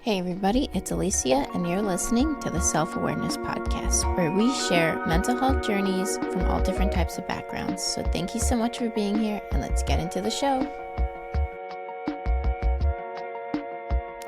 Hey everybody, it's Alecia, and you're listening to the Self-Awareness Podcast, where we share mental health journeys from all different types of backgrounds. So thank you so much for being here, and let's get into the show.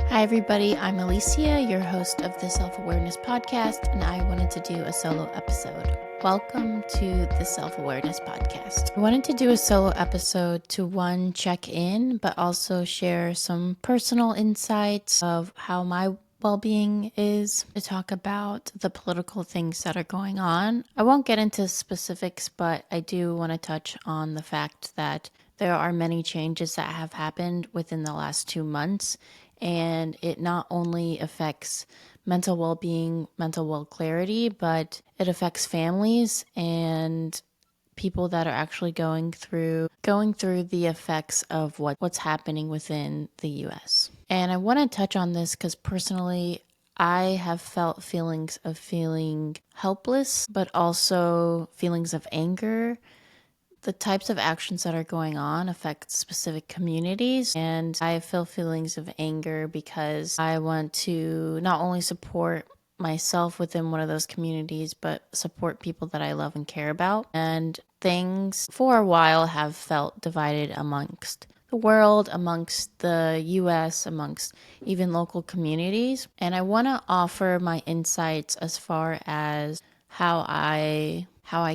Hi everybody, I'm Alecia, your host of the Self-Awareness Podcast, and I wanted to do a solo episode. Welcome to the Self-Awareness Podcast. I wanted to do a solo episode to one, check in, but also share some personal insights of how my well-being is, to talk about the political things that are going on. I won't get into specifics, but I do want to touch on the fact that there are many changes that have happened within the last 2 months, and it not only affects mental well-being, mental well clarity, but it affects families and people that are actually going through the effects of what's happening within the US. And I want to touch on this because personally, I have felt feelings of feeling helpless, but also feelings of anger. The types of actions that are going on affect specific communities, and I feel feelings of anger because I want to not only support myself within one of those communities, but support people that I love and care about. And things for a while have felt divided amongst the world, amongst the US, amongst even local communities. And I want to offer my insights as far as how I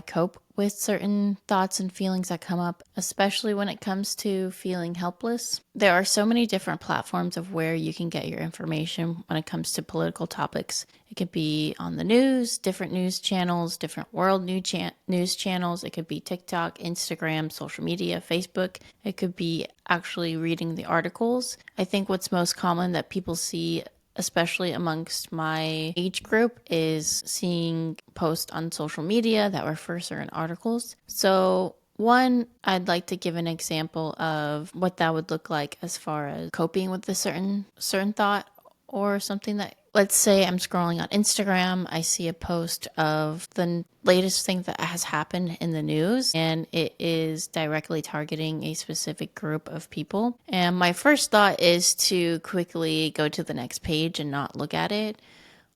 cope with certain thoughts and feelings that come up, especially when it comes to feeling helpless. There are so many different platforms of where you can get your information when it comes to political topics. It could be on the news, different news channels, different world news channels. It could be TikTok, Instagram, social media, Facebook. It could be actually reading the articles. I think what's most common that people see, especially amongst my age group, is seeing posts on social media that refer certain articles. So one, I'd like to give an example of what that would look like as far as coping with a certain thought or something that, let's say I'm scrolling on Instagram, I see a post of the latest thing that has happened in the news, and it is directly targeting a specific group of people. And my first thought is to quickly go to the next page and not look at it.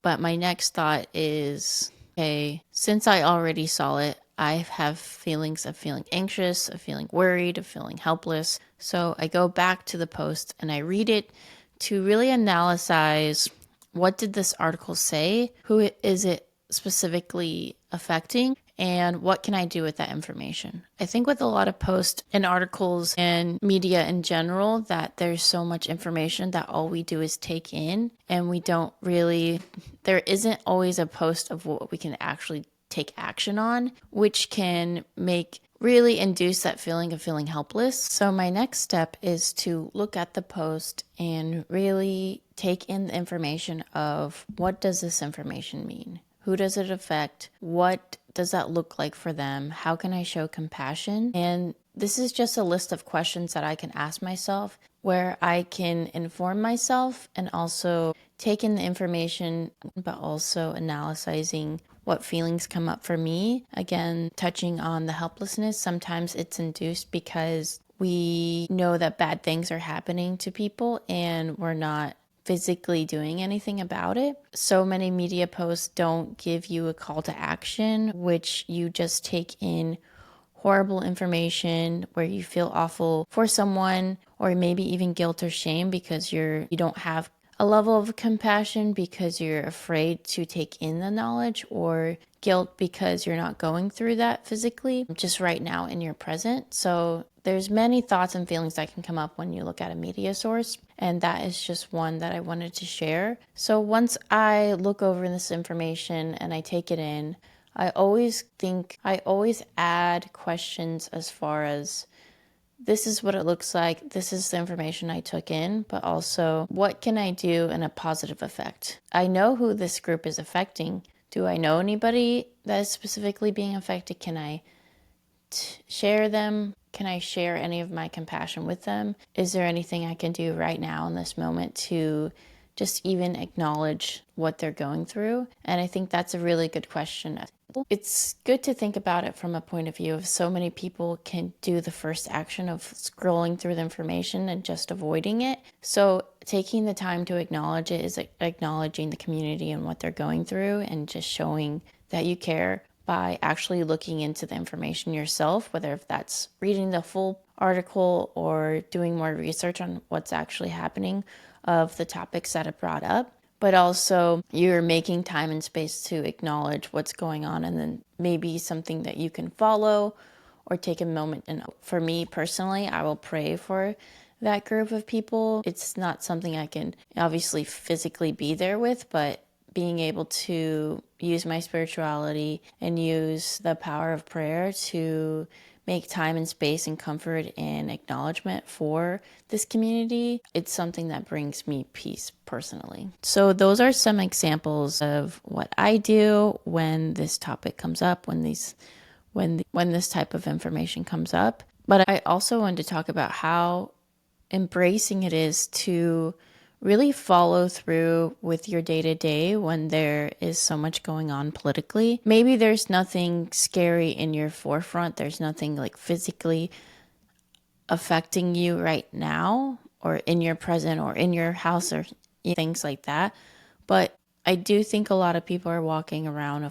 But my next thought is, okay, since I already saw it, I have feelings of feeling anxious, of feeling worried, of feeling helpless. So I go back to the post and I read it to really analyze, what did this article say? Who is it specifically affecting? And what can I do with that information? I think with a lot of posts and articles and media in general, that there's so much information that all we do is take in, and there isn't always a post of what we can actually take action on, which can really induce that feeling of feeling helpless. So my next step is to look at the post and really take in the information of, what does this information mean? Who does it affect? What does that look like for them? How can I show compassion? And this is just a list of questions that I can ask myself, where I can inform myself and also take in the information, but also analyzing what feelings come up for me. Again, touching on the helplessness, sometimes it's induced because we know that bad things are happening to people and we're not physically doing anything about it. So many media posts don't give you a call to action, which you just take in horrible information where you feel awful for someone, or maybe even guilt or shame because you don't have a level of compassion because you're afraid to take in the knowledge, or guilt because you're not going through that physically just right now in your present. So there's many thoughts and feelings that can come up when you look at a media source, and that is just one that I wanted to share. So once I look over this information and I take it in, I always add questions as far as, this is what it looks like, this is the information I took in, but also, what can I do in a positive effect? I know who this group is affecting. Do I know anybody that is specifically being affected? Can I share them? Can I share any of my compassion with them? Is there anything I can do right now in this moment to just even acknowledge what they're going through? And I think that's a really good question It's good to think about it from a point of view of so many people can do the first action of scrolling through the information and just avoiding it. So taking the time to acknowledge it is acknowledging the community and what they're going through, and just showing that you care by actually looking into the information yourself, whether if that's reading the full article or doing more research on what's actually happening of the topics that are brought up. But also you're making time and space to acknowledge what's going on, and then maybe something that you can follow or take a moment. And for me personally, I will pray for that group of people. It's not something I can obviously physically be there with, but being able to use my spirituality and use the power of prayer to make time and space and comfort and acknowledgement for this community, it's something that brings me peace personally. So those are some examples of what I do when this topic comes up, when this type of information comes up. But I also wanted to talk about how embracing it is to really follow through with your day-to-day when there is so much going on politically. Maybe there's nothing scary in your forefront. There's nothing like physically affecting you right now or in your present or in your house or things like that. But I do think a lot of people are walking around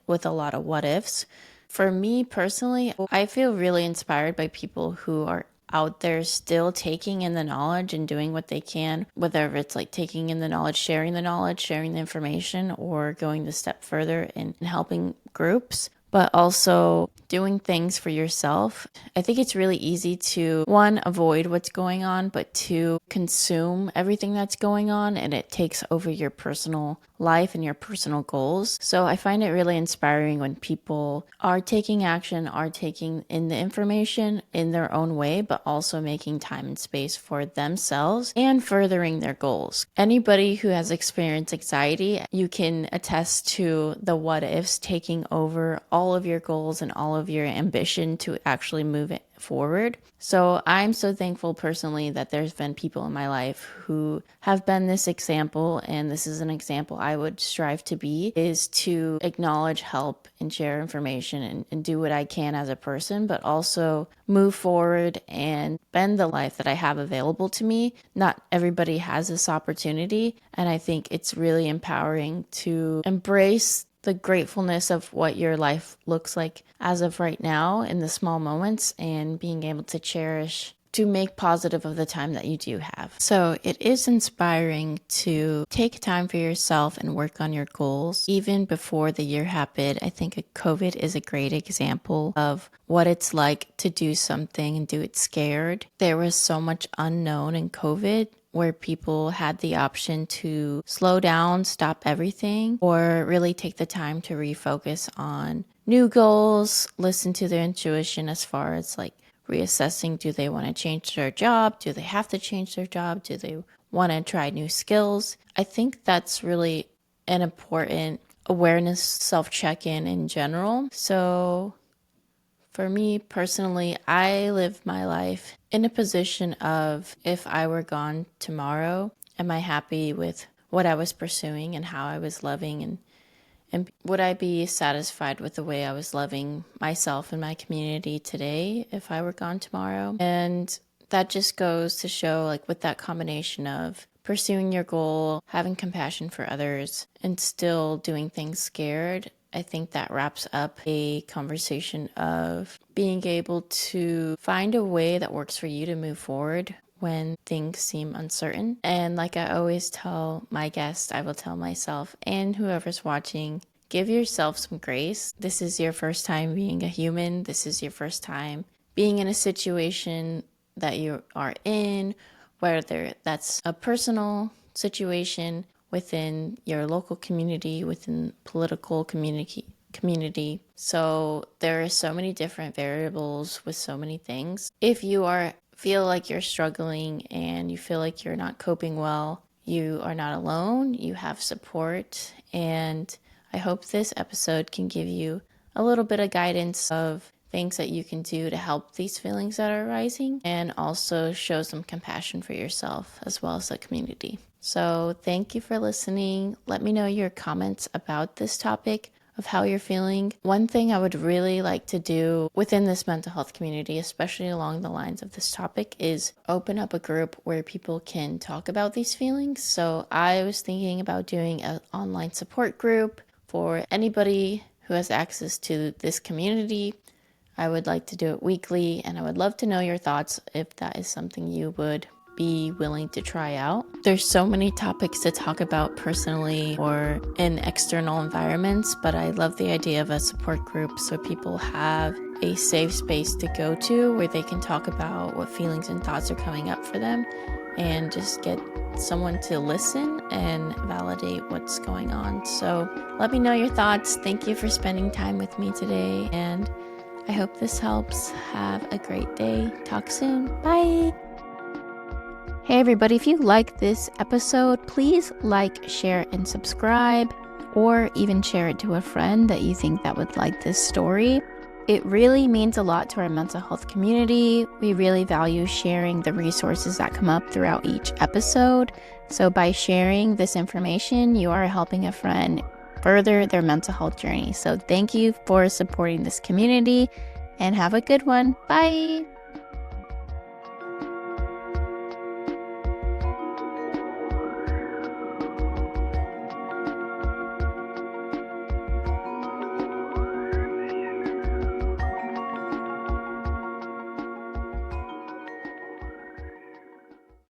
with a lot of what ifs. For me personally, I feel really inspired by people who are out there still taking in the knowledge and doing what they can, whether it's like taking in the knowledge, sharing the information, or going the step further in helping groups, but also doing things for yourself. I think it's really easy to, one, avoid what's going on, but two, consume everything that's going on, and it takes over your personal life and your personal goals. So I find it really inspiring when people are taking action, are taking in the information in their own way, but also making time and space for themselves and furthering their goals. Anybody who has experienced anxiety, you can attest to the what ifs taking over all of your goals and all of your ambition to actually move it forward. So I'm so thankful personally that there's been people in my life who have been this example, and this is an example I would strive to be, is to acknowledge, help, and share information and do what I can as a person, but also move forward and spend the life that I have available to me. Not everybody has this opportunity, and I think it's really empowering to embrace the gratefulness of what your life looks like as of right now in the small moments, and being able to cherish, to make positive of the time that you do have. So it is inspiring to take time for yourself and work on your goals. Even before the year happened, I think COVID is a great example of what it's like to do something and do it scared. There was so much unknown in COVID, where people had the option to slow down, stop everything, or really take the time to refocus on new goals, listen to their intuition as far as like reassessing, do they want to change their job? Do they have to change their job? Do they want to try new skills? I think that's really an important awareness self-check-in in general. So for me personally, I live my life in a position of, if I were gone tomorrow, am I happy with what I was pursuing and how I was loving, and would I be satisfied with the way I was loving myself and my community today if I were gone tomorrow? And that just goes to show, like, with that combination of pursuing your goal, having compassion for others, and still doing things scared, I think that wraps up a conversation of being able to find a way that works for you to move forward when things seem uncertain. And like I always tell my guests, I will tell myself and whoever's watching, give yourself some grace. This is your first time being a human. This is your first time being in a situation that you are in, whether that's a personal situation within your local community, within political community. So there are so many different variables with so many things. If you feel like you're struggling and you feel like you're not coping well, you are not alone. You have support, and I hope this episode can give you a little bit of guidance of things that you can do to help these feelings that are arising, and also show some compassion for yourself as well as the community. So thank you for listening. Let me know your comments about this topic of how you're feeling. One thing I would really like to do within this mental health community, especially along the lines of this topic, is open up a group where people can talk about these feelings. So I was thinking about doing an online support group for anybody who has access to this community. I would like to do it weekly, and I would love to know your thoughts if that is something you would be willing to try out. There's so many topics to talk about personally or in external environments, but I love the idea of a support group so people have a safe space to go to where they can talk about what feelings and thoughts are coming up for them and just get someone to listen and validate what's going on. So let me know your thoughts. Thank you for spending time with me today, and I hope this helps. Have a great day. Talk soon. Bye. Hey everybody, if you like this episode, please like, share, and subscribe, or even share it to a friend that you think that would like this story. It really means a lot to our mental health community. We really value sharing the resources that come up throughout each episode. So by sharing this information, you are helping a friend further their mental health journey. So thank you for supporting this community, and have a good one. Bye.